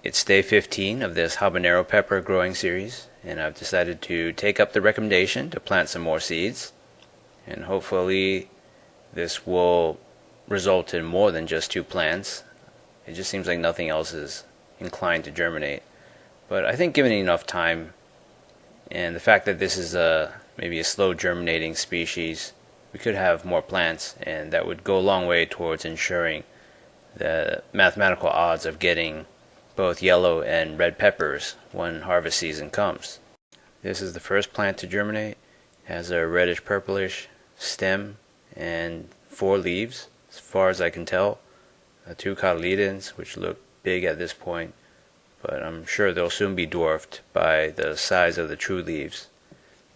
It's day 15 of this habanero pepper growing series, and I've decided to take up the recommendation to plant some more seeds, and hopefully this will result in more than just 2 plants. It just seems like nothing else is inclined to germinate, but I think given enough time and the fact that this is maybe a slow germinating species, we could have more plants, and that would go a long way towards ensuring the mathematical odds of getting both yellow and red peppers when harvest season comes. This is the first plant to germinate. It has a reddish purplish stem and 4 leaves as far as I can tell. 2 cotyledons, which look big at this point, but I'm sure they'll soon be dwarfed by the size of the true leaves.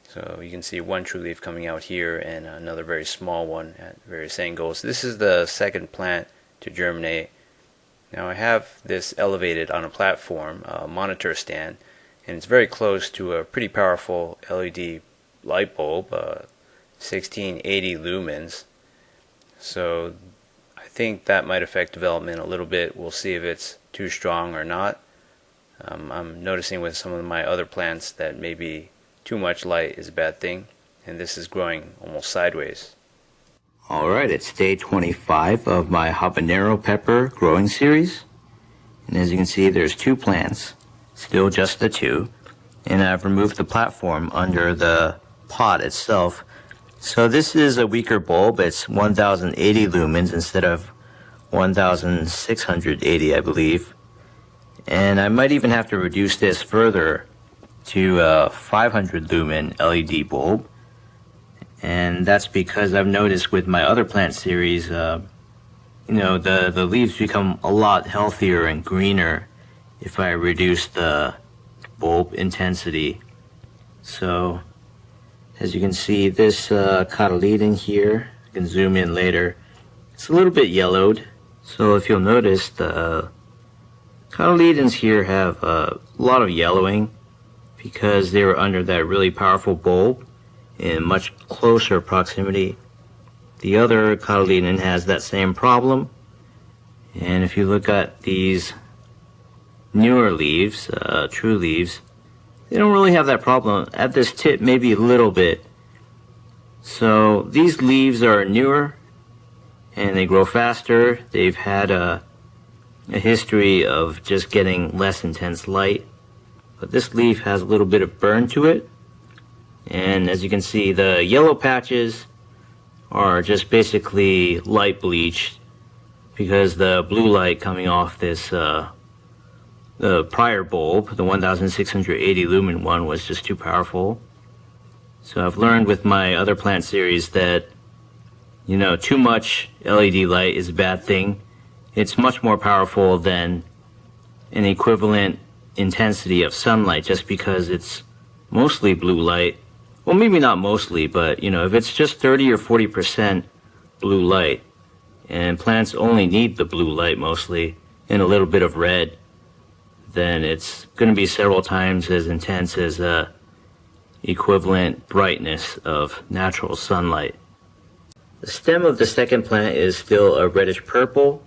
So you can see one true leaf coming out here and another very small one at various angles. This is the second plant to germinate. Now I have this elevated on a platform, a monitor stand, and it's very close to a pretty powerful LED light bulb, 1680 lumens. So I think that might affect development a little bit. We'll see if it's too strong or not. I'm noticing with some of my other plants that maybe too much light is a bad thing, and this is growing almost sideways. Alright, it's day 25 of my habanero pepper growing series, and as you can see there's 2 plants, still just the 2, and I've removed the platform under the pot itself. So this is a weaker bulb. It's 1080 lumens instead of 1680, I believe, and I might even have to reduce this further to a 500 lumen LED bulb. And that's because I've noticed with my other plant series, the leaves become a lot healthier and greener if I reduce the bulb intensity. So, as you can see, this cotyledon here, I can zoom in later, it's a little bit yellowed. So if you'll notice, the cotyledons here have a lot of yellowing because they were under that really powerful bulb in much closer proximity. The other cotyledon has that same problem, and if you look at these newer leaves, true leaves, they don't really have that problem. At this tip, maybe a little bit. So these leaves are newer and they grow faster. They've had a history of just getting less intense light, but this leaf has a little bit of burn to it. And as you can see, the yellow patches are just basically light bleached because the blue light coming off this the prior bulb, the 1680 lumen one, was just too powerful. So I've learned with my other plant series that too much LED light is a bad thing. It's much more powerful than an equivalent intensity of sunlight, just because it's mostly blue light. Well, maybe not mostly, but if it's just 30 or 40% blue light, and plants only need the blue light mostly and a little bit of red, then it's going to be several times as intense as equivalent brightness of natural sunlight. The stem of the second plant is still a reddish purple,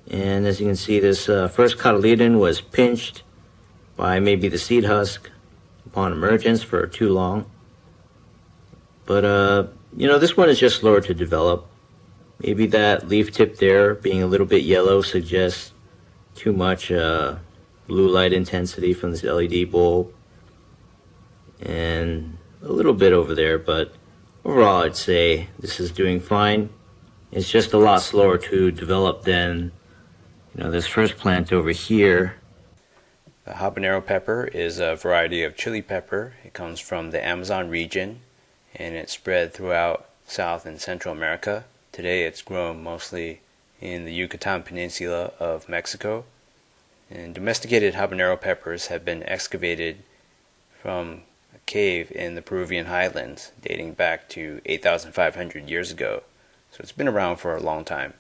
and as you can see, this first cotyledon was pinched by maybe the seed husk upon emergence for too long. But this one is just slower to develop. Maybe that leaf tip there being a little bit yellow suggests too much blue light intensity from this LED bulb, and a little bit over there, but overall I'd say this is doing fine. It's just a lot slower to develop than this first plant over here. The habanero pepper is a variety of chili pepper. It comes from the Amazon region, and it's spread throughout South and Central America. Today it's grown mostly in the Yucatan Peninsula of Mexico. And domesticated habanero peppers have been excavated from a cave in the Peruvian highlands dating back to 8,500 years ago. So it's been around for a long time.